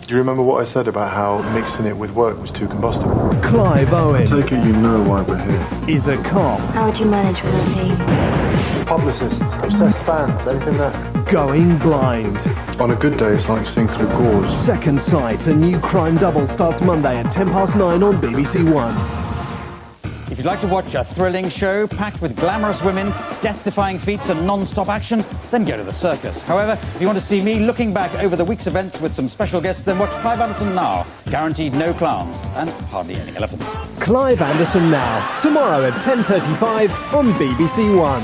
Do you remember what I said about how mixing it with work was too combustible? Clive Owen. I take it you know why we're here. Is a cop. How would you manage without me? Publicists, obsessed fans, anything that... Going blind. On a good day, it's like seeing through gauze. Second Sight, a new crime double, starts Monday at 9:10 on BBC One. If you'd like to watch a thrilling show packed with glamorous women, death-defying feats and non-stop action, then go to the circus. However, if you want to see me looking back over the week's events with some special guests, then watch Clive Anderson Now. Guaranteed no clowns and hardly any elephants. Clive Anderson Now, tomorrow at 10:35 on BBC One.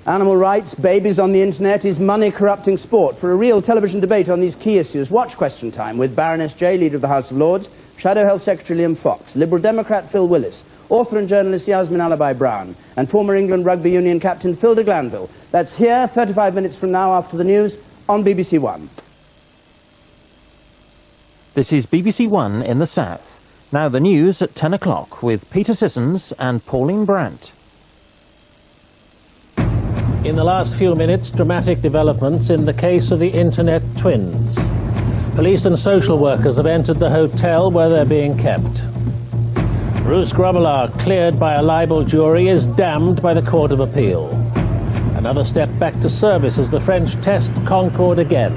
Animal rights, babies on the internet, is money corrupting sport? For a real television debate on these key issues, watch Question Time with Baroness Jay, Leader of the House of Lords, Shadow Health Secretary Liam Fox, Liberal Democrat Phil Willis, author and journalist Yasmin Alibi-Brown, and former England Rugby Union captain Phil de Glanville. That's here, 35 minutes from now after the news, on BBC One. This is BBC One in the South. Now the news at 10 o'clock with Peter Sissons and Pauline Brandt. In the last few minutes, dramatic developments in the case of the Internet twins. Police and social workers have entered the hotel where they're being kept. Bruce Grobbelaar, cleared by a libel jury, is damned by the Court of Appeal. Another step back to service as the French test Concorde again.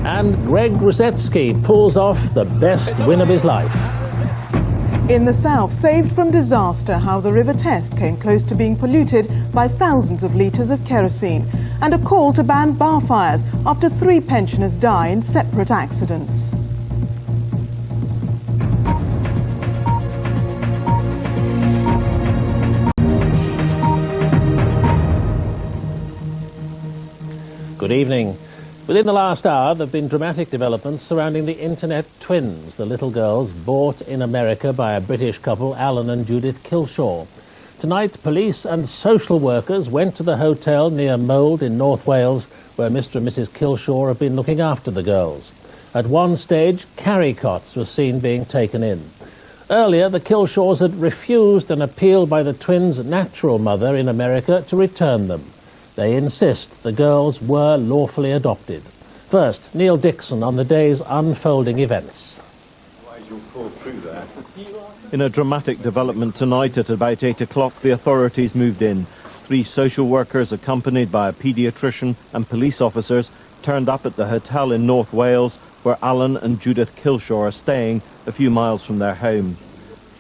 And Greg Rosetsky pulls off the best win of his life. In the south, saved from disaster, how the River Test came close to being polluted by thousands of litres of kerosene, and a call to ban bar fires after 3 pensioners die in separate accidents. Good evening. Within the last hour, there have been dramatic developments surrounding the Internet twins, the little girls bought in America by a British couple, Alan and Judith Kilshaw. Tonight, police and social workers went to the hotel near Mold in North Wales, where Mr. and Mrs. Kilshaw have been looking after the girls. At one stage, carry cots were seen being taken in. Earlier, the Kilshaws had refused an appeal by the twins' natural mother in America to return them. They insist the girls were lawfully adopted. First, Neil Dixon on the day's unfolding events. In a dramatic development tonight at about 8 o'clock, the authorities moved in. 3 social workers accompanied by a paediatrician and police officers turned up at the hotel in North Wales where Alan and Judith Kilshaw are staying a few miles from their home.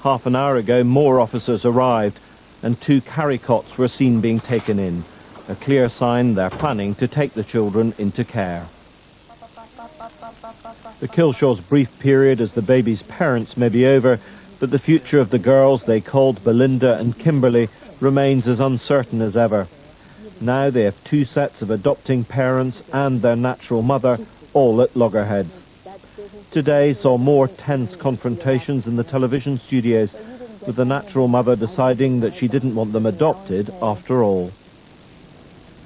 Half an hour ago, more officers arrived and 2 carry cots were seen being taken in. A clear sign they're planning to take the children into care. The Kilshaws' brief period as the baby's parents may be over, but the future of the girls they called Belinda and Kimberly remains as uncertain as ever. Now they have 2 sets of adopting parents and their natural mother, all at loggerheads. Today saw more tense confrontations in the television studios, with the natural mother deciding that she didn't want them adopted after all.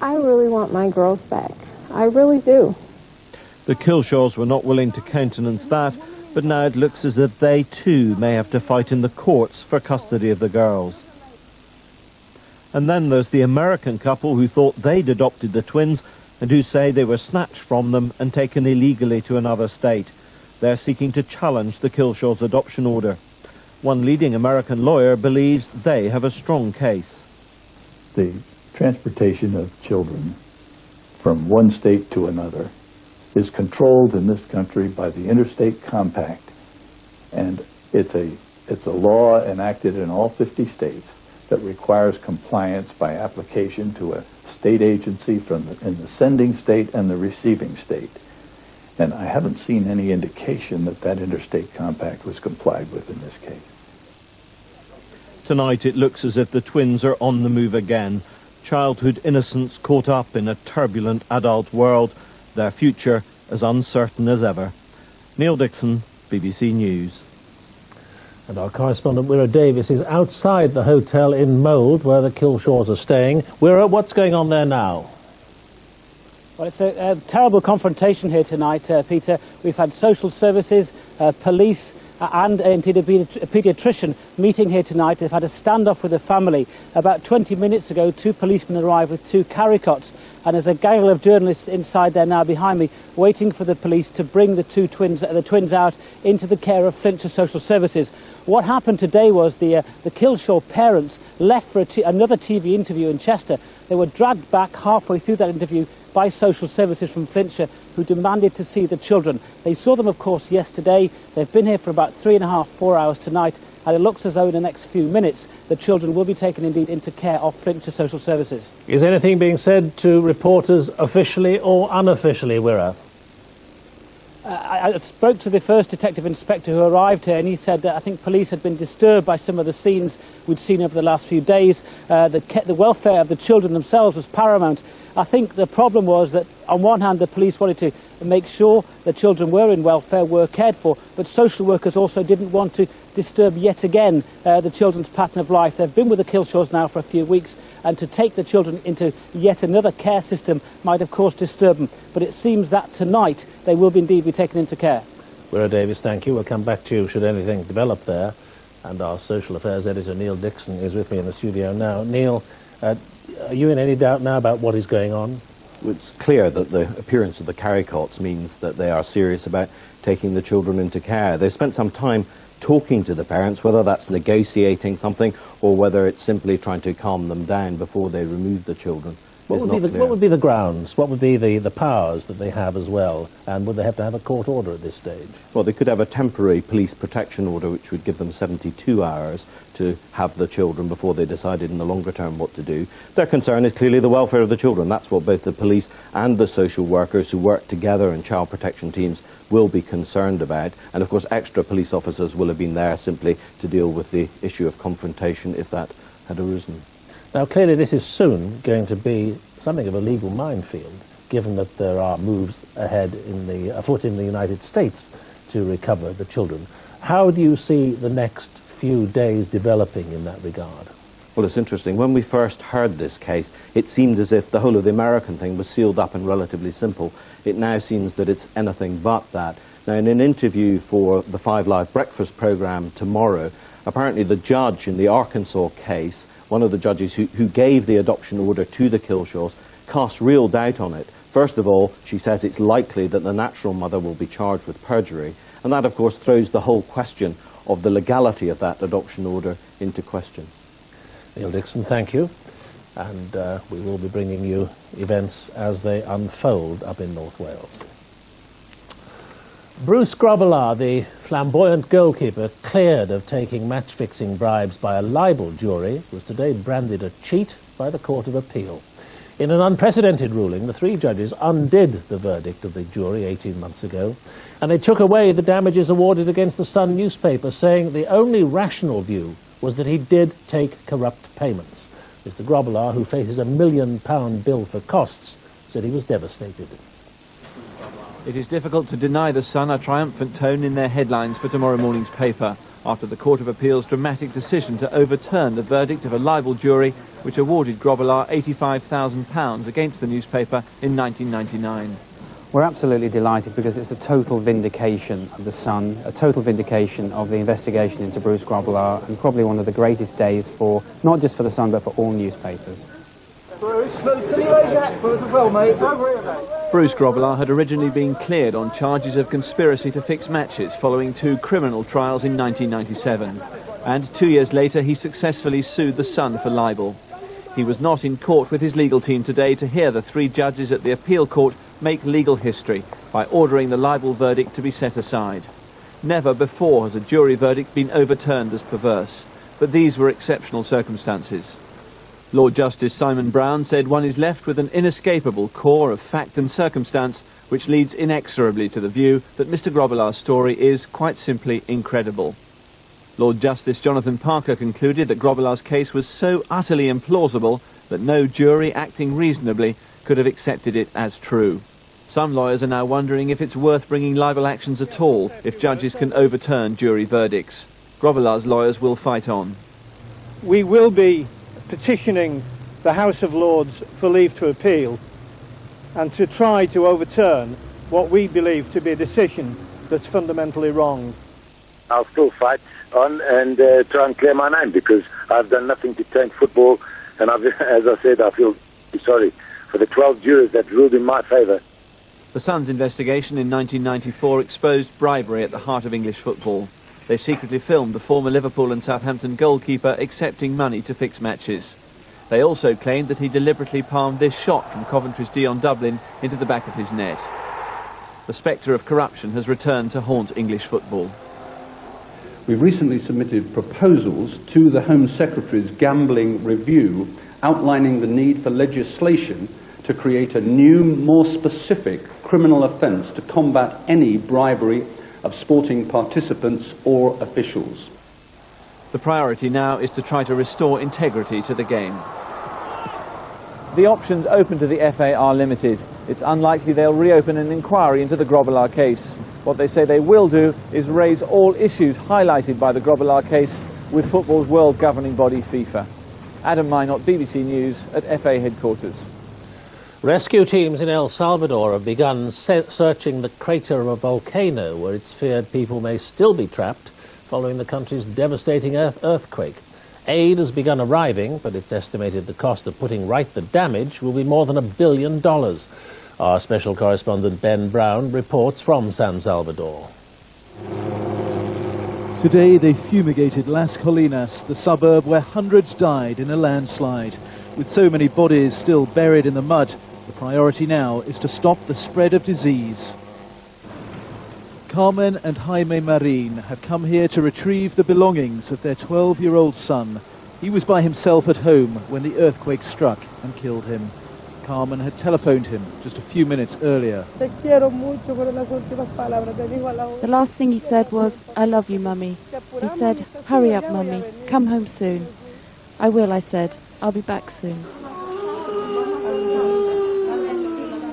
I really want my girls back. I really do. The Kilshaws were not willing to countenance that, but now it looks as if they too may have to fight in the courts for custody of the girls. And then there's the American couple who thought they'd adopted the twins and who say they were snatched from them and taken illegally to another state. They're seeking to challenge the Kilshaws' adoption order. One leading American lawyer believes they have a strong case. The transportation of children from one state to another is controlled in this country by the Interstate Compact, and it's a law enacted in all 50 states that requires compliance by application to a state agency in the sending state and the receiving state. And I haven't seen any indication that that Interstate Compact was complied with in this case. Tonight it looks as if the twins are on the move again. Childhood innocence caught up in a turbulent adult world, their future as uncertain as ever. Neil Dixon, BBC News. And our correspondent Wirra Davis is outside the hotel in Mold where the Kilshaws are staying. Wirra, what's going on there now? Well, it's a terrible confrontation here tonight, Peter. We've had social services, police, and indeed a paediatrician meeting here tonight. They've had a standoff with the family. About 20 minutes ago, 2 policemen arrived with 2 carry cots, and there's a gaggle of journalists inside there now behind me, waiting for the police to bring the twins out into the care of Flintshire Social Services. What happened today was the Killshaw parents left for another TV interview in Chester. They were dragged back halfway through that interview by social services from Flintshire, who demanded to see the children. They saw them, of course, yesterday. They've been here for about 3.5, 4 hours tonight, and it looks as though in the next few minutes the children will be taken indeed into care of Flintshire Social Services. Is anything being said to reporters officially or unofficially, Wirra? I spoke to the first detective inspector who arrived here, and he said that I think police had been disturbed by some of the scenes we'd seen over the last few days. The welfare of the children themselves was paramount. I think the problem was that on one hand the police wanted to make sure the children were in welfare, were cared for, but social workers also didn't want to disturb yet again the children's pattern of life. They've been with the Killshaws now for a few weeks, and to take the children into yet another care system might of course disturb them. But it seems that tonight they will indeed be taken into care. Wirra Davies, thank you. We'll come back to you should anything develop there. And our social affairs editor Neil Dixon is with me in the studio now. Neil, are you in any doubt now about what is going on? It's clear that the appearance of the Carricots means that they are serious about taking the children into care. They've spent some time talking to the parents, whether that's negotiating something or whether it's simply trying to calm them down before they remove the children. What would be the grounds? What would be the powers that they have as well? And would they have to have a court order at this stage? Well, they could have a temporary police protection order which would give them 72 hours to have the children before they decided in the longer term what to do. Their concern is clearly the welfare of the children. That's what both the police and the social workers who work together in child protection teams will be concerned about. And of course extra police officers will have been there simply to deal with the issue of confrontation if that had arisen. Now, clearly this is soon going to be something of a legal minefield, given that there are moves afoot in the United States to recover the children. How do you see the next few days developing in that regard? Well, it's interesting. When we first heard this case, it seemed as if the whole of the American thing was sealed up and relatively simple. It now seems that it's anything but that. Now, in an interview for the 5 Live Breakfast programme tomorrow, apparently the judge in the Arkansas case, one of the judges who gave the adoption order to the Killshaws, cast real doubt on it. First of all, she says it's likely that the natural mother will be charged with perjury, and that, of course, throws the whole question of the legality of that adoption order into question. Neil Dixon, thank you. And we will be bringing you events as they unfold up in North Wales. Bruce Grobbelaar, the flamboyant goalkeeper cleared of taking match-fixing bribes by a libel jury, was today branded a cheat by the Court of Appeal. In an unprecedented ruling, the 3 judges undid the verdict of the jury 18 months ago, and they took away the damages awarded against the Sun newspaper, saying the only rational view was that he did take corrupt payments. Mr. Grobbelaar, who faces a £1 million bill for costs, said he was devastated. It is difficult to deny the Sun a triumphant tone in their headlines for tomorrow morning's paper, after the Court of Appeal's dramatic decision to overturn the verdict of a libel jury which awarded Grobbelaar £85,000 against the newspaper in 1999. We're absolutely delighted because it's a total vindication of the Sun, a total vindication of the investigation into Bruce Grobbelaar, and probably one of the greatest days for, not just for the Sun, but for all newspapers. Bruce, can you raise your hat for us as well, mate? Over here, mate. Bruce Grobbelaar had originally been cleared on charges of conspiracy to fix matches following 2 criminal trials in 1997. And 2 years later, he successfully sued the Sun for libel. He was not in court with his legal team today to hear the 3 judges at the appeal court make legal history by ordering the libel verdict to be set aside. Never before has a jury verdict been overturned as perverse, but these were exceptional circumstances. Lord Justice Simon Brown said one is left with an inescapable core of fact and circumstance which leads inexorably to the view that Mr. Grobbelaar's story is quite simply incredible. Lord Justice Jonathan Parker concluded that Grobbelaar's case was so utterly implausible that no jury acting reasonably could have accepted it as true. Some lawyers are now wondering if it's worth bringing libel actions at all if judges can overturn jury verdicts. Grobbelaar's lawyers will fight on. We will be petitioning the House of Lords for leave to appeal and to try to overturn what we believe to be a decision that's fundamentally wrong. I'll still fight on and try and clear my name because I've done nothing to change football, and as I said, I feel sorry for the 12 jurors that ruled in my favour. The Sun's investigation in 1994 exposed bribery at the heart of English football. They secretly filmed the former Liverpool and Southampton goalkeeper accepting money to fix matches. They also claimed that he deliberately palmed this shot from Coventry's Dion Dublin into the back of his net. The spectre of corruption has returned to haunt English football. We've recently submitted proposals to the Home Secretary's Gambling Review outlining the need for legislation to create a new, more specific criminal offence to combat any bribery of sporting participants or officials. The priority now is to try to restore integrity to the game. The options open to the FA are limited. It's unlikely they'll reopen an inquiry into the Grobbelaar case. What they say they will do is raise all issues highlighted by the Grobbelaar case with football's world governing body FIFA. Adam Minot, BBC News at FA headquarters. Rescue teams in El Salvador have begun searching the crater of a volcano where it's feared people may still be trapped following the country's devastating earthquake. Aid has begun arriving, but it's estimated the cost of putting right the damage will be more than $1 billion. Our special correspondent Ben Brown reports from San Salvador. Today they fumigated Las Colinas, the suburb where hundreds died in a landslide. With so many bodies still buried in the mud, the priority now is to stop the spread of disease. Carmen and Jaime Marin have come here to retrieve the belongings of their 12-year-old son. He was by himself at home when the earthquake struck and killed him. Carmen had telephoned him just a few minutes earlier. The last thing he said was, "I love you, Mummy." He said, "Hurry up, Mummy. Come home soon." "I will," I said. "I'll be back soon."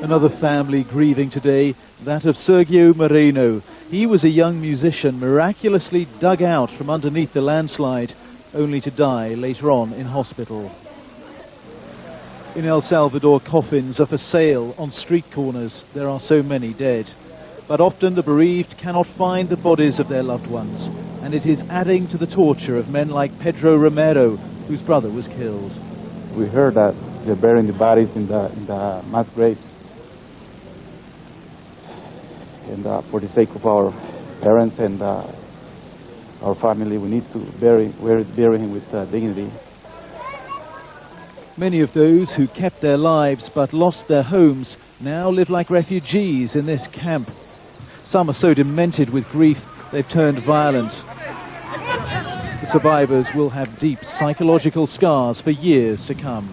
Another family grieving today, that of Sergio Moreno. He was a young musician miraculously dug out from underneath the landslide, only to die later on in hospital. In El Salvador, coffins are for sale on street corners. There are so many dead. But often the bereaved cannot find the bodies of their loved ones, and it is adding to the torture of men like Pedro Romero, whose brother was killed. We heard that they're burying the bodies in the mass graves. And for the sake of our parents and our family, we need to bury him with dignity. Many of those who kept their lives but lost their homes now live like refugees in this camp. Some are so demented with grief they've turned violent. The survivors will have deep psychological scars for years to come.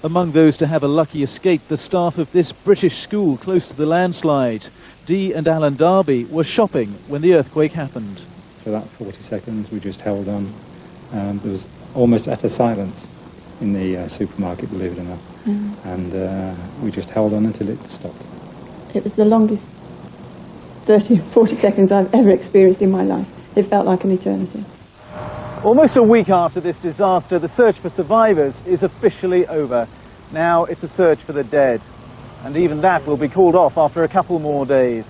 Among those to have a lucky escape, the staff of this British school close to the landslide. Dee and Alan Darby were shopping when the earthquake happened. For that 40 seconds we just held on. There was almost utter silence in the supermarket, believe it or not. And we just held on until it stopped. It was the longest 30 or 40 seconds I've ever experienced in my life. It felt like an eternity. Almost a week after this disaster, the search for survivors is officially over. Now it's a search for the dead. And even that will be called off after a couple more days.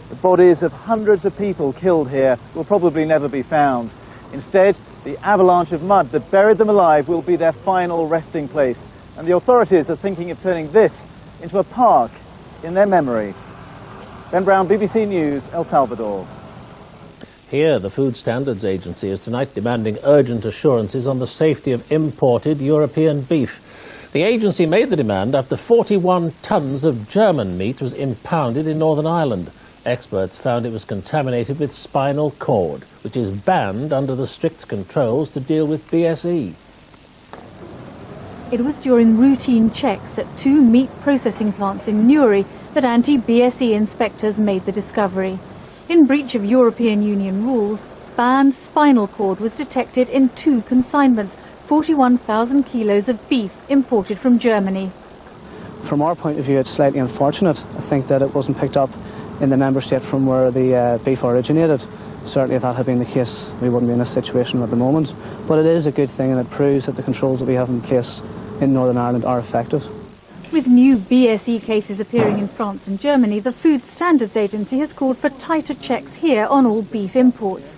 The bodies of hundreds of people killed here will probably never be found. Instead, the avalanche of mud that buried them alive will be their final resting place. And the authorities are thinking of turning this into a park in their memory. Ben Brown, BBC News, El Salvador. Here, the Food Standards Agency is tonight demanding urgent assurances on the safety of imported European beef. The agency made the demand after 41 tons of German meat was impounded in Northern Ireland. Experts found it was contaminated with spinal cord, which is banned under the strict controls to deal with BSE. It was during routine checks at 2 meat processing plants in Newry that anti-BSE inspectors made the discovery. In breach of European Union rules, banned spinal cord was detected in 2 consignments, 41,000 kilos of beef imported from Germany. From our point of view, it's slightly unfortunate. I think that it wasn't picked up in the member state from where the beef originated. Certainly if that had been the case, we wouldn't be in this situation at the moment. But it is a good thing, and it proves that the controls that we have in place in Northern Ireland are effective. With new BSE cases appearing in France and Germany, the Food Standards Agency has called for tighter checks here on all beef imports.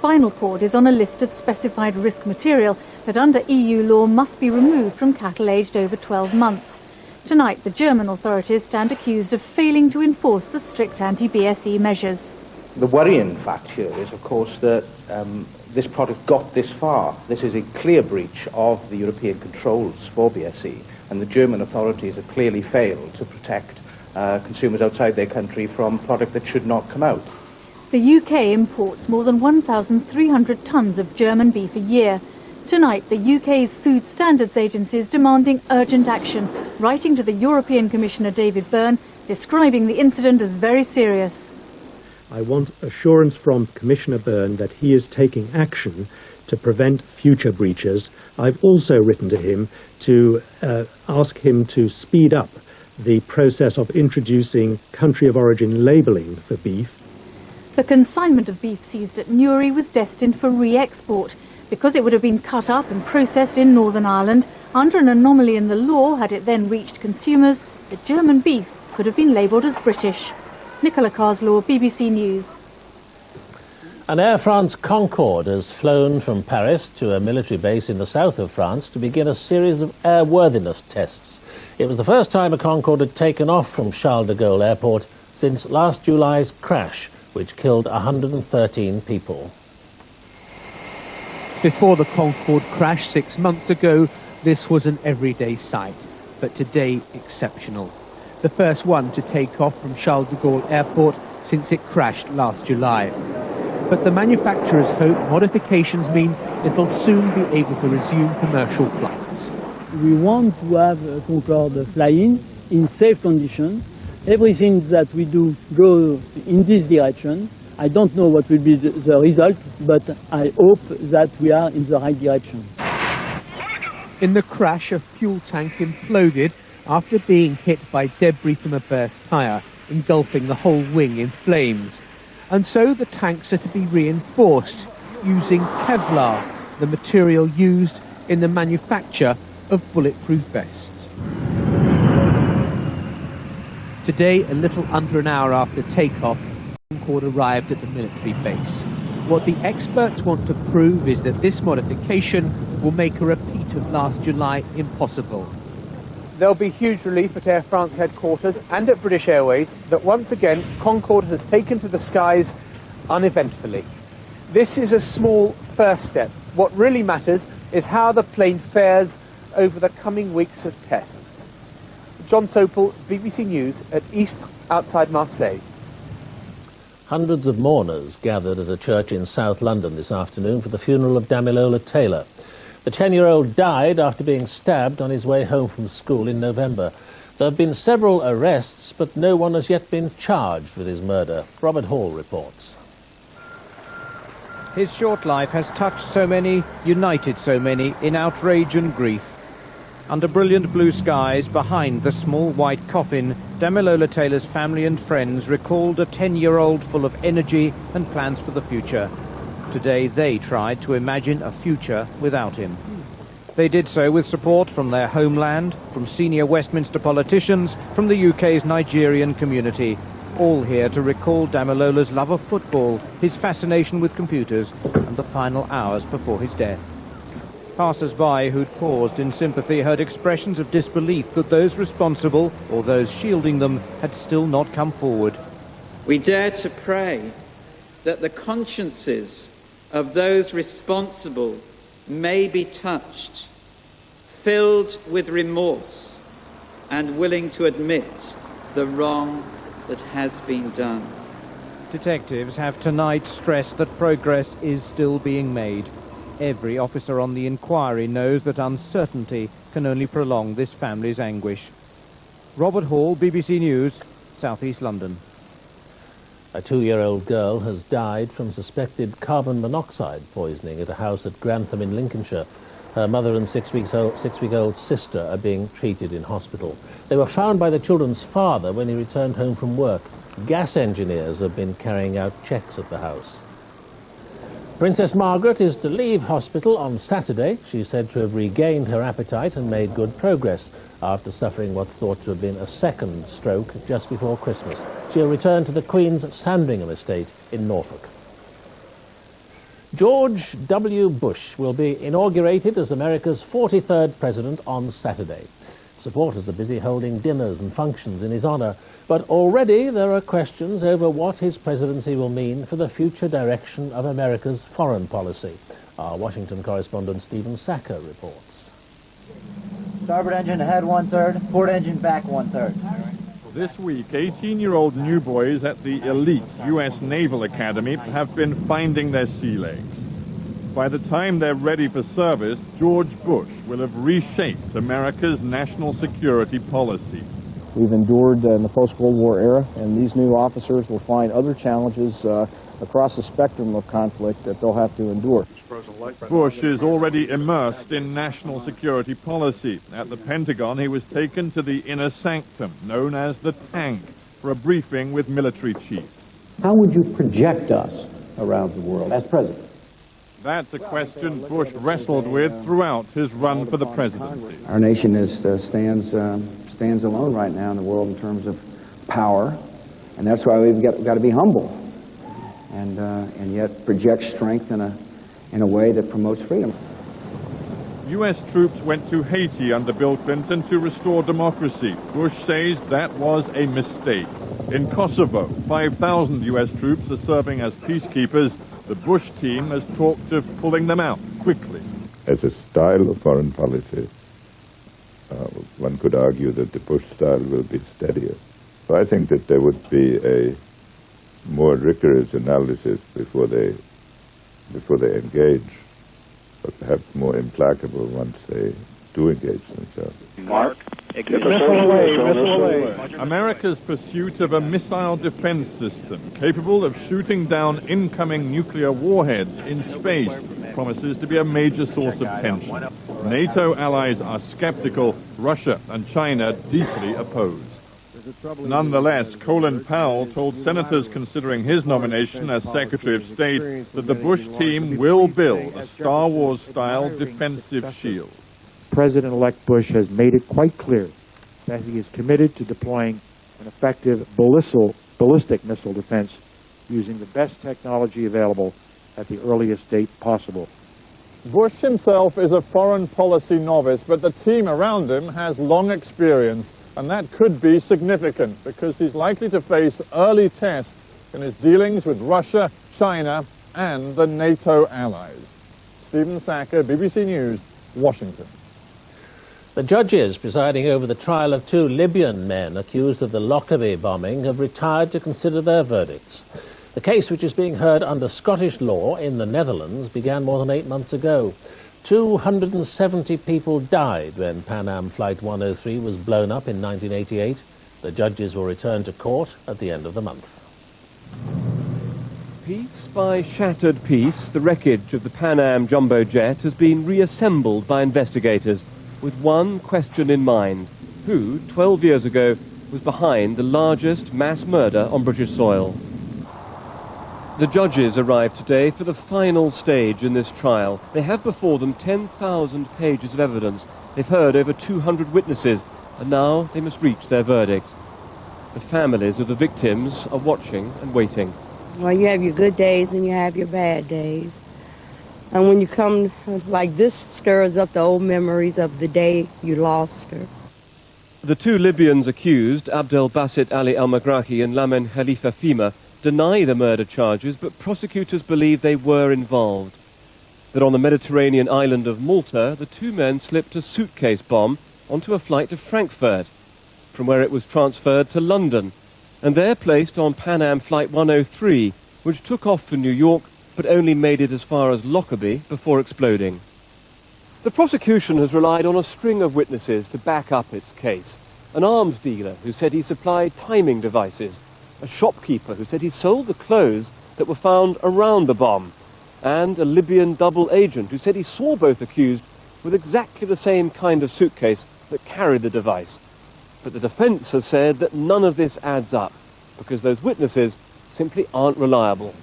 spinal cord is on a list of specified risk material that under EU law must be removed from cattle aged over 12 months. Tonight, the German authorities stand accused of failing to enforce the strict anti-BSE measures. The worrying fact here is, of course, that this product got this far. This is a clear breach of the European controls for BSE, and the German authorities have clearly failed to protect consumers outside their country from product that should not come out. The UK imports more than 1,300 tonnes of German beef a year. Tonight, the UK's Food Standards Agency is demanding urgent action, writing to the European Commissioner David Byrne, describing the incident as very serious. I want assurance from Commissioner Byrne that he is taking action to prevent future breaches. I've also written to him to ask him to speed up the process of introducing country of origin labelling for beef. The consignment of beef seized at Newry was destined for re-export. Because it would have been cut up and processed in Northern Ireland, under an anomaly in the law, had it then reached consumers, the German beef could have been labelled as British. Nicola Carslaw, BBC News. An Air France Concorde has flown from Paris to a military base in the south of France to begin a series of airworthiness tests. It was the first time a Concorde had taken off from Charles de Gaulle Airport since last July's crash, which killed 113 people. Before the Concorde crash 6 months ago, this was an everyday sight, but today exceptional. The first one to take off from Charles de Gaulle Airport since it crashed last July. But the manufacturers hope modifications mean it'll soon be able to resume commercial flights. We want to have a Concorde flying in safe conditions. Everything that we do goes in this direction. I don't know what will be the result, but I hope that we are in the right direction. In the crash, a fuel tank imploded after being hit by debris from a burst tyre, engulfing the whole wing in flames. And so the tanks are to be reinforced using Kevlar, the material used in the manufacture of bulletproof vests. Today, a little under an hour after takeoff, Concorde arrived at the military base. What the experts want to prove is that this modification will make a repeat of last July impossible. There'll be huge relief at Air France headquarters and at British Airways that once again Concorde has taken to the skies uneventfully. This is a small first step. What really matters is how the plane fares over the coming weeks of tests. John Sopel, BBC News at East outside Marseille. Hundreds of mourners gathered at a church in South London this afternoon for the funeral of Damilola Taylor. The 10-year-old died after being stabbed on his way home from school in November. There have been several arrests, but no one has yet been charged with his murder. Robert Hall reports. His short life has touched so many, united so many in outrage and grief. Under brilliant blue skies, behind the small white coffin, Damilola Taylor's family and friends recalled a 10-year-old full of energy and plans for the future. Today they tried to imagine a future without him. They did so with support from their homeland, from senior Westminster politicians, from the UK's Nigerian community, all here to recall Damilola's love of football, his fascination with computers, and the final hours before his death. Passers-by who'd paused in sympathy heard expressions of disbelief that those responsible, or those shielding them, had still not come forward. We dare to pray that the consciences of those responsible may be touched, filled with remorse, and willing to admit the wrong that has been done. Detectives have tonight stressed that progress is still being made. Every officer on the inquiry knows that uncertainty can only prolong this family's anguish. Robert Hall, BBC News, South East London. A 2-year-old girl has died from suspected carbon monoxide poisoning at a house at Grantham in Lincolnshire. Her mother and six-week-old sister are being treated in hospital. They were found by the children's father when he returned home from work. Gas engineers have been carrying out checks at the house. Princess Margaret is to leave hospital on Saturday. She's said to have regained her appetite and made good progress after suffering what's thought to have been a second stroke just before Christmas. She'll return to the Queen's Sandringham estate in Norfolk. George W. Bush will be inaugurated as America's 43rd president on Saturday. Supporters are busy holding dinners and functions in his honour, but already there are questions over what his presidency will mean for the future direction of America's foreign policy. Our Washington correspondent Stephen Sacker reports. Starboard engine ahead 1/3, port engine back 1/3. This week, 18-year-old new boys at the elite U.S. Naval Academy have been finding their sea legs. By the time they're ready for service, George Bush will have reshaped America's national security policy. We've endured in the post-World War era, and these new officers will find other challenges across the spectrum of conflict that they'll have to endure. Bush is already immersed in national security policy. At the Pentagon, he was taken to the inner sanctum, known as the tank, for a briefing with military chiefs. How would you project us around the world as president? That's a question Bush wrestled with throughout his run for the presidency. Our nation stands alone right now in the world in terms of power, and that's why we've got to be humble and yet project strength in a way that promotes freedom. U.S. troops went to Haiti under Bill Clinton to restore democracy. Bush says that was a mistake. In Kosovo, 5,000 U.S. troops are serving as peacekeepers. The Bush team has talked of pulling them out quickly. As a style of foreign policy, one could argue that the Bush style will be steadier. So I think that there would be a more rigorous analysis before they engage, but perhaps more implacable once they do engage themselves. Mark. Missile away. America's pursuit of a missile defense system capable of shooting down incoming nuclear warheads in space promises to be a major source of tension. NATO allies are skeptical, Russia and China deeply opposed. Nonetheless, Colin Powell told senators considering his nomination as Secretary of State that the Bush team will build a Star Wars-style defensive shield. President-elect Bush has made it quite clear that he is committed to deploying an effective ballistic missile defense using the best technology available at the earliest date possible. Bush himself is a foreign policy novice, but the team around him has long experience, and that could be significant because he's likely to face early tests in his dealings with Russia, China, and the NATO allies. Stephen Sacker, BBC News, Washington. The judges presiding over the trial of 2 Libyan men accused of the Lockerbie bombing have retired to consider their verdicts. The case, which is being heard under Scottish law in the Netherlands, began more than 8 months ago. 270 people died when Pan Am Flight 103 was blown up in 1988. The judges will return to court at the end of the month. Piece by shattered piece, the wreckage of the Pan Am jumbo jet has been reassembled by investigators with one question in mind: who, 12 years ago, was behind the largest mass murder on British soil? The judges arrived today for the final stage in this trial. They have before them 10,000 pages of evidence. They've heard over 200 witnesses, and now they must reach their verdict. The families of the victims are watching and waiting. Well, you have your good days and you have your bad days. And when you come like this, stirs up the old memories of the day you lost her. The 2 Libyans accused, Abdel Basit Ali Al-Magrahi and Lamin Khalifa Fima, deny the murder charges, but prosecutors believe they were involved. That on the Mediterranean island of Malta, the 2 men slipped a suitcase bomb onto a flight to Frankfurt, from where it was transferred to London, and there placed on Pan Am Flight 103, which took off for New York, but only made it as far as Lockerbie before exploding. The prosecution has relied on a string of witnesses to back up its case. An arms dealer who said he supplied timing devices, a shopkeeper who said he sold the clothes that were found around the bomb, and a Libyan double agent who said he saw both accused with exactly the same kind of suitcase that carried the device. But the defense has said that none of this adds up, because those witnesses simply aren't reliable.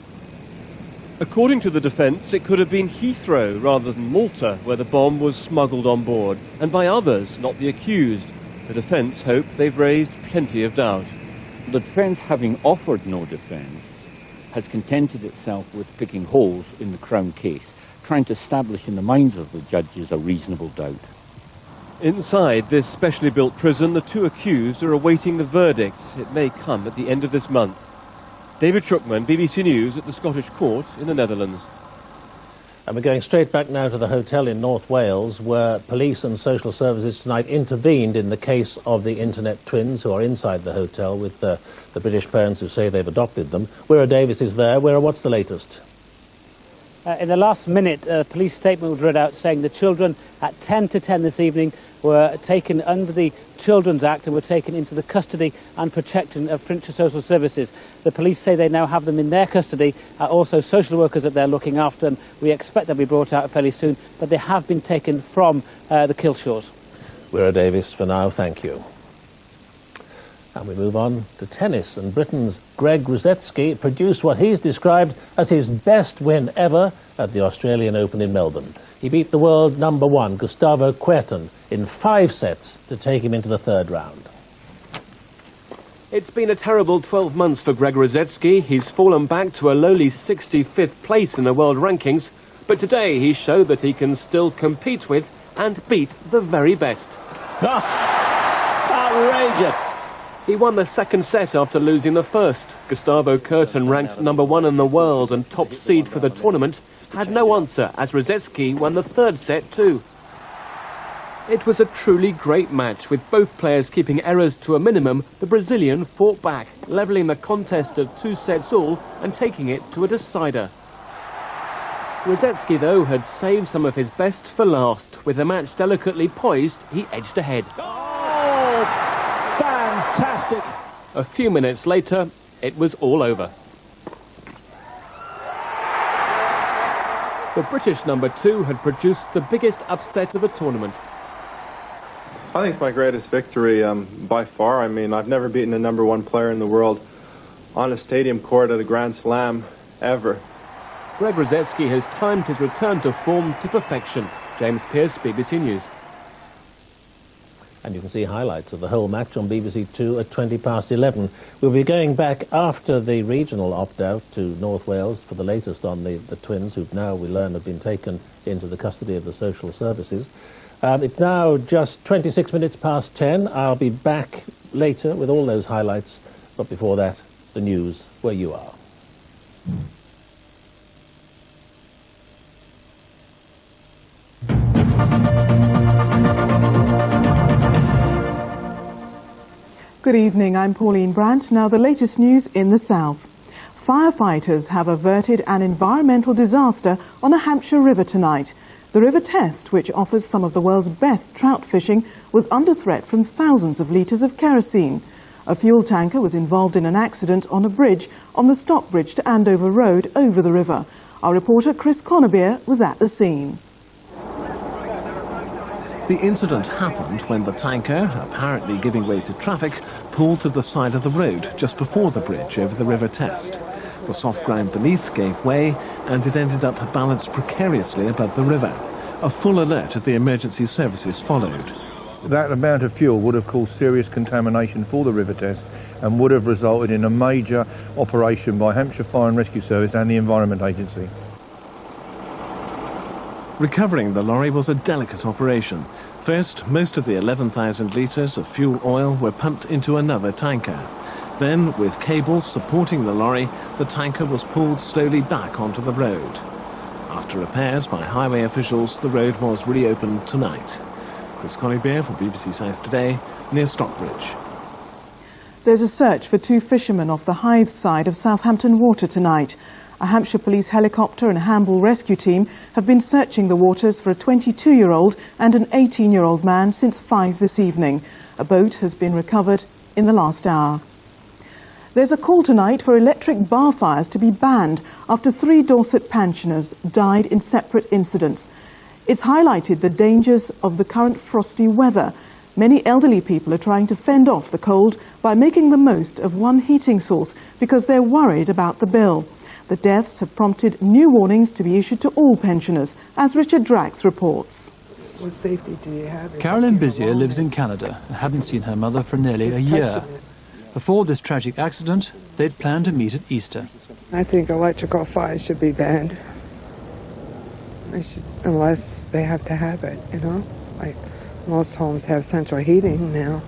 According to the defense, it could have been Heathrow rather than Malta where the bomb was smuggled on board, and by others, not the accused. The defense hope they've raised plenty of doubt. The defense, having offered no defense, has contented itself with picking holes in the Crown case, trying to establish in the minds of the judges a reasonable doubt. Inside this specially built prison, the two accused are awaiting the verdict. It may come at the end of this month. David Schuckman, BBC News at the Scottish Court in the Netherlands. And we're going straight back now to the hotel in North Wales, where police and social services tonight intervened in the case of the internet twins who are inside the hotel with the British parents who say they've adopted them. Wira Davis is there. Wira, what's the latest? In the last minute, a police statement was read out saying the children at 10 to 10 this evening were taken under the Children's Act and were taken into the custody and protection of Flintshire Social Services. The police say they now have them in their custody, also social workers that they're looking after, and we expect they'll be brought out fairly soon, but they have been taken from the Killshores. Wira Davis for now, thank you. And we move on to tennis, and Britain's Greg Rusedski produced what he's described as his best win ever at the Australian Open in Melbourne. He beat the world #1, Gustavo Kuerten, in 5 sets to take him into the 3rd round. It's been a terrible 12 months for Greg Rusedski. He's fallen back to a lowly 65th place in the world rankings, but today he showed that he can still compete with and beat the very best. Outrageous! He won the 2nd set after losing the 1st. Gustavo Kuerten, ranked #1 in the world and top seed for the tournament, had no answer as Rusedski won the 3rd set too. It was a truly great match, with both players keeping errors to a minimum. The Brazilian fought back, levelling the contest at 2 sets all and taking it to a decider. Rusedski, though, had saved some of his best for last. With the match delicately poised, he edged ahead. Fantastic! A few minutes later, it was all over. The British #2 had produced the biggest upset of the tournament. I think it's my greatest victory by far. I mean, I've never beaten a #1 player in the world on a stadium court at a Grand Slam, ever. Greg Rusedski has timed his return to form to perfection. James Pearce, BBC News. And you can see highlights of the whole match on BBC 2 at 11:20. We'll be going back after the regional opt-out to North Wales for the latest on the twins, who've now, we learn, have been taken into the custody of the social services. It's now just 26 minutes past 10. I'll be back later with all those highlights, but before that, the news where you are. Good evening, I'm Pauline Brandt. Now the latest news in the south. Firefighters have averted an environmental disaster on a Hampshire river tonight. The River Test, which offers some of the world's best trout fishing, was under threat from thousands of litres of kerosene. A fuel tanker was involved in an accident on a bridge on the Stockbridge to Andover Road over the river. Our reporter Chris Connerbeer was at the scene. The incident happened when the tanker, apparently giving way to traffic, pulled to the side of the road just before the bridge over the River Test. The soft ground beneath gave way and it ended up balanced precariously above the river. A full alert of the emergency services followed. That amount of fuel would have caused serious contamination for the River Test and would have resulted in a major operation by Hampshire Fire and Rescue Service and the Environment Agency. Recovering the lorry was a delicate operation. First, most of the 11,000 litres of fuel oil were pumped into another tanker. Then, with cables supporting the lorry, the tanker was pulled slowly back onto the road. After repairs by highway officials, the road was reopened tonight. Chris Connerbeer for BBC South Today, near Stockbridge. There's a search for 2 fishermen off the Hythe side of Southampton Water tonight. A Hampshire Police helicopter and a Hamble rescue team have been searching the waters for a 22-year-old and an 18-year-old man since 5 this evening. A boat has been recovered in the last hour. There's a call tonight for electric bar fires to be banned after 3 Dorset pensioners died in separate incidents. It's highlighted the dangers of the current frosty weather. Many elderly people are trying to fend off the cold by making the most of one heating source because they're worried about the bill. The deaths have prompted new warnings to be issued to all pensioners, as Richard Drax reports. What safety do you have? Carolyn Bizier lives in Canada and hadn't seen her mother for nearly a year. Before this tragic accident, they'd planned to meet at Easter. I think electrical fires should be banned. Unless they have to have it, you know? Like, most homes have central heating now.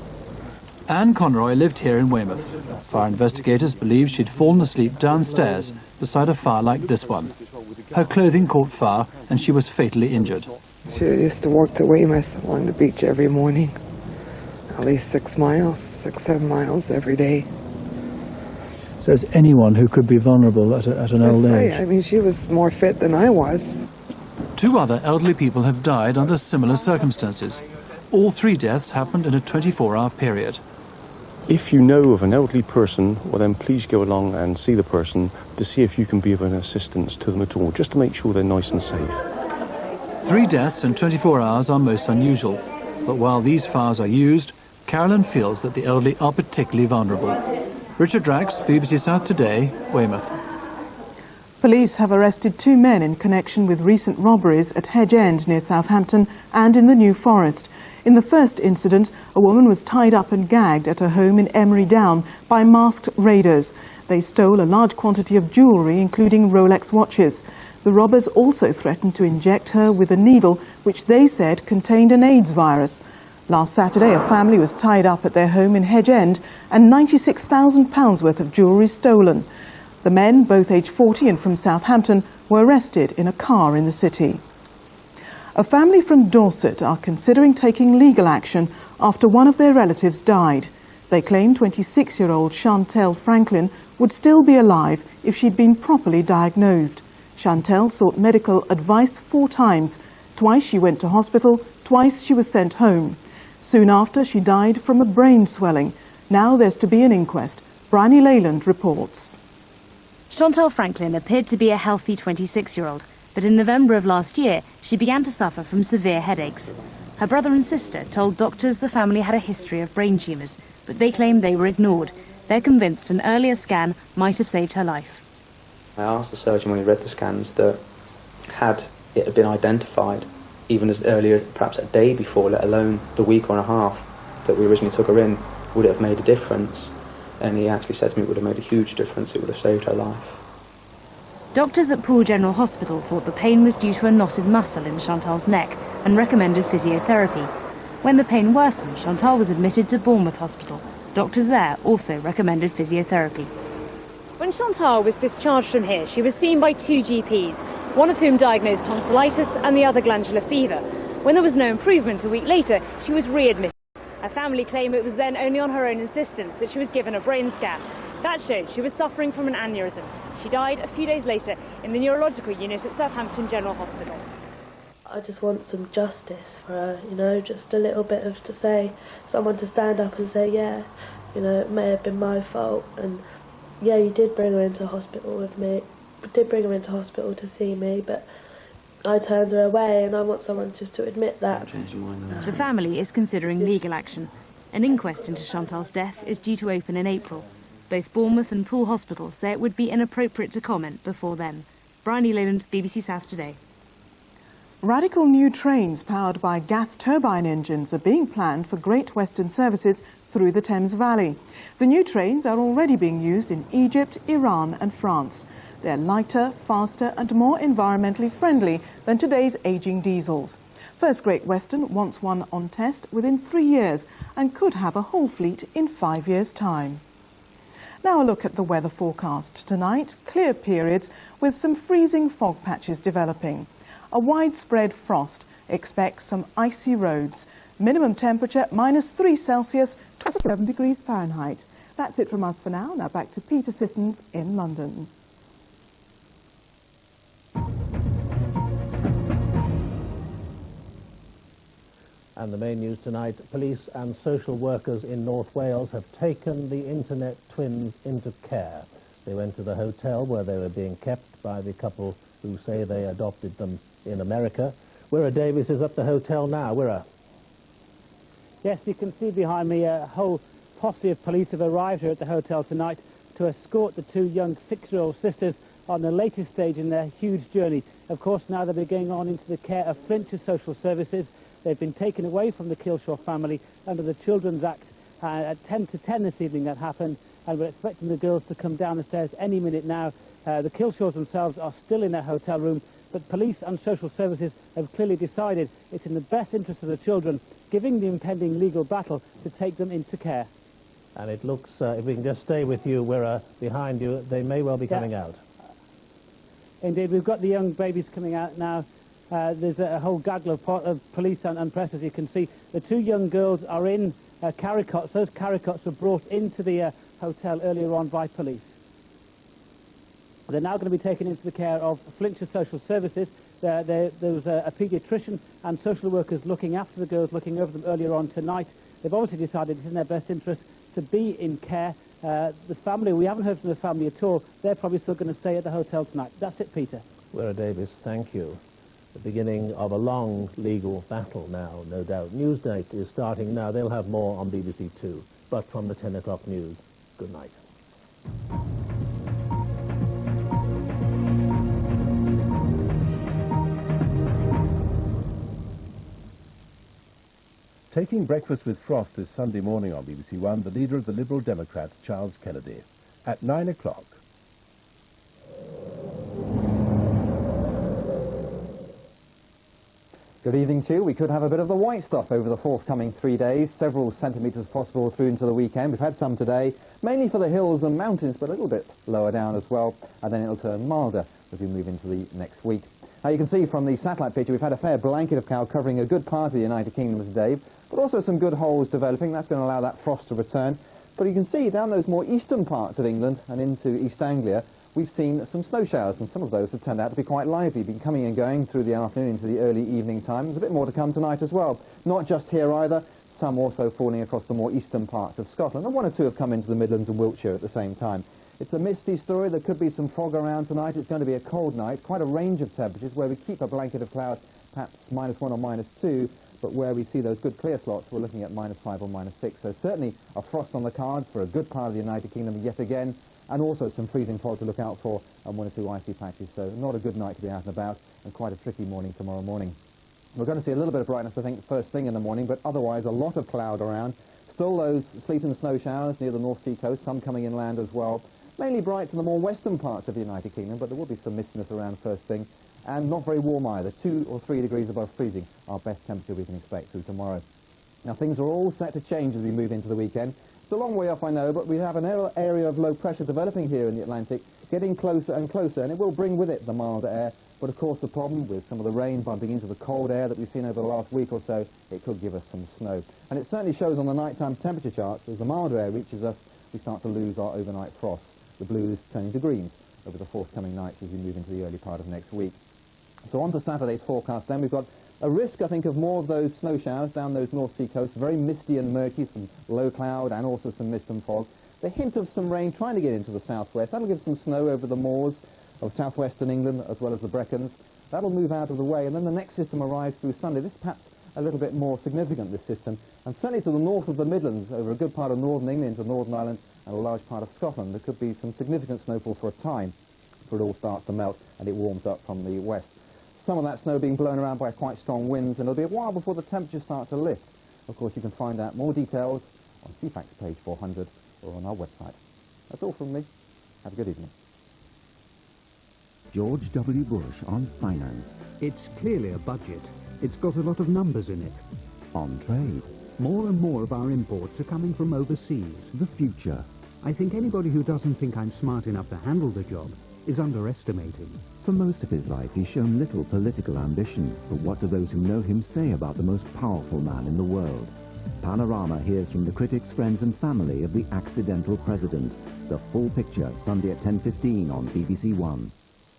Anne Conroy lived here in Weymouth. Fire investigators believe she'd fallen asleep downstairs beside a fire like this one. Her clothing caught fire and she was fatally injured. She used to walk to Weymouth along the beach every morning. At least 7 miles every day. So it's anyone who could be vulnerable at an old age. Right. I mean, she was more fit than I was. 2 other elderly people have died under similar circumstances. All 3 deaths happened in a 24-hour period. If you know of an elderly person, well then please go along and see the person to see if you can be of an assistance to them at all, just to make sure they're nice and safe. 3 deaths in 24 hours are most unusual. But while these fires are used, Carolyn feels that the elderly are particularly vulnerable. Richard Drax, BBC South Today, Weymouth. Police have arrested 2 men in connection with recent robberies at Hedge End near Southampton and in the New Forest. In the first incident, a woman was tied up and gagged at her home in Emery Down by masked raiders. They stole a large quantity of jewellery, including Rolex watches. The robbers also threatened to inject her with a needle which they said contained an AIDS virus. Last Saturday, a family was tied up at their home in Hedge End and £96,000 worth of jewellery stolen. The men, both aged 40 and from Southampton, were arrested in a car in the city. A family from Dorset are considering taking legal action after one of their relatives died. They claim 26-year-old Chantel Franklin would still be alive if she'd been properly diagnosed. Chantel sought medical advice 4 times. Twice she went to hospital, twice she was sent home. Soon after, she died from a brain swelling. Now there's to be an inquest. Bryony Leyland reports. Chantel Franklin appeared to be a healthy 26-year-old, but in November of last year, she began to suffer from severe headaches. Her brother and sister told doctors the family had a history of brain tumours, but they claimed they were ignored. They're convinced an earlier scan might have saved her life. I asked the surgeon when he read the scans that had it been identified even as early as perhaps a day before, let alone the week or a half that we originally took her in, would it have made a difference? And he actually said to me it would have made a huge difference, it would have saved her life. Doctors at Poole General Hospital thought the pain was due to a knotted muscle in Chantal's neck and recommended physiotherapy. When the pain worsened, Chantal was admitted to Bournemouth Hospital. Doctors there also recommended physiotherapy. When Chantal was discharged from here, she was seen by 2 GPs, one of whom diagnosed tonsillitis and the other glandular fever. When there was no improvement a week later, she was readmitted. Her family claim it was then only on her own insistence that she was given a brain scan. That showed she was suffering from an aneurysm. She died a few days later in the neurological unit at Southampton General Hospital. I just want some justice for her, you know, just a little bit of someone to stand up and say, yeah, you know, it may have been my fault, and yeah, you did bring her into hospital with me, did bring her into hospital to see me, but I turned her away, and I want someone just to admit that. The family is considering legal action. An inquest into Chantal's death is due to open in April. Both Bournemouth and Poole hospitals say it would be inappropriate to comment before then. Bryony Leyland, BBC South Today. Radical new trains powered by gas turbine engines are being planned for Great Western services through the Thames Valley. The new trains are already being used in Egypt, Iran and France. They're lighter, faster and more environmentally friendly than today's ageing diesels. First Great Western wants one on test within 3 years and could have a whole fleet in 5 years' time. Now a look at the weather forecast. Tonight, clear periods with some freezing fog patches developing. A widespread frost. Expect some icy roads. Minimum temperature -3 Celsius, 27 degrees Fahrenheit. That's it from us for now. Now back to Peter Sissons in London. And the main news tonight, police and social workers in North Wales have taken the internet twins into care. They went to the hotel where they were being kept by the couple who say they adopted them in America. Wirra Davies is at the hotel now. Wirra. Yes, you can see behind me a whole posse of police have arrived here at the hotel tonight to escort the 2 young 6-year-old sisters on the latest stage in their huge journey. Of course, now they'll be going on into the care of Flintshire Social Services. They've been taken away from the Kilshaw family under the Children's Act at 10 to 10 this evening that happened, and we're expecting the girls to come down the stairs any minute now. The Killshaws themselves are still in their hotel room, but police and social services have clearly decided it's in the best interest of the children, giving the impending legal battle, to take them into care. And it looks, if we can just stay with you, we're behind you, they may well be coming out. Indeed, we've got the young babies coming out now. There's a whole gaggle of police and press, as you can see. The two young girls are in carry cots. Those carry cots were brought into the hotel earlier on by police. They're now going to be taken into the care of Flintshire Social Services. There was a paediatrician and social workers looking after the girls, looking over them earlier on tonight. They've obviously decided it's in their best interest to be in care. The family, we haven't heard from the family at all. They're probably still going to stay at the hotel tonight. That's it, Peter. Wera Davis, thank you. The beginning of a long legal battle now, no doubt. Newsnight is starting now. They'll have more on BBC Two. But from the 10 o'clock news, good night. Taking breakfast with Frost this Sunday morning on BBC One, the leader of the Liberal Democrats, Charles Kennedy, at 9 o'clock. Good evening to you. We could have a bit of the white stuff over the forthcoming 3 days, several centimetres possible through into the weekend. We've had some today, mainly for the hills and mountains, but a little bit lower down as well, and then it'll turn milder as we move into the next week. Now you can see from the satellite picture we've had a fair blanket of cloud covering a good part of the United Kingdom today, but also some good holes developing. That's going to allow that frost to return. But you can see down those more eastern parts of England and into East Anglia, we've seen some snow showers, and some of those have turned out to be quite lively, been coming and going through the afternoon into the early evening time. There's a bit more to come tonight as well. Not just here either, some also falling across the more eastern parts of Scotland, and one or two have come into the Midlands and Wiltshire at the same time. It's a misty story. There could be some fog around tonight. It's going to be a cold night, quite a range of temperatures where we keep a blanket of cloud, perhaps -1 or -2, but where we see those good clear slots, we're looking at -5 or -6. So certainly a frost on the cards for a good part of the United Kingdom yet again, and also some freezing fog to look out for and 1 or 2 icy patches. So not a good night to be out and about, and quite a tricky morning tomorrow morning. We're going to see a little bit of brightness, I think, first thing in the morning, but otherwise a lot of cloud around. Still those sleet and snow showers near the North Sea coast, some coming inland as well. Mainly bright to the more western parts of the United Kingdom, but there will be some mistiness around first thing, and not very warm either. 2 or 3 degrees above freezing, our best temperature we can expect through tomorrow. Now things are all set to change as we move into the weekend. It's a long way off, I know, but we have an area of low pressure developing here in the Atlantic, getting closer and closer, and it will bring with it the milder air. But of course the problem with some of the rain bumping into the cold air that we've seen over the last week or so, it could give us some snow. And it certainly shows on the nighttime temperature charts. As the milder air reaches us, we start to lose our overnight frost. The blues turning to greens over the forthcoming nights as we move into the early part of next week. So on to Saturday's forecast then. We've got a risk, I think, of more of those snow showers down those North Sea coasts. Very misty and murky, some low cloud and also some mist and fog. The hint of some rain trying to get into the southwest. That'll give some snow over the moors of southwestern England as well as the Brecons. That'll move out of the way, and then the next system arrives through Sunday. This is perhaps a little bit more significant, this system, and certainly to the north of the Midlands, over a good part of northern England into Northern Ireland and a large part of Scotland. There could be some significant snowfall for a time before it all starts to melt and it warms up from the west. Some of that snow being blown around by quite strong winds, and it'll be a while before the temperatures start to lift. Of course, you can find out more details on CFAX page 400 or on our website. That's all from me. Have a good evening. George W. Bush on finance. It's clearly a budget. It's got a lot of numbers in it. On trade. More and more of our imports are coming from overseas. The future. I think anybody who doesn't think I'm smart enough to handle the job is underestimating. For most of his life, he's shown little political ambition. But what do those who know him say about the most powerful man in the world? Panorama hears from the critics, friends and family of the accidental president. The full picture, Sunday at 10:15 on BBC One.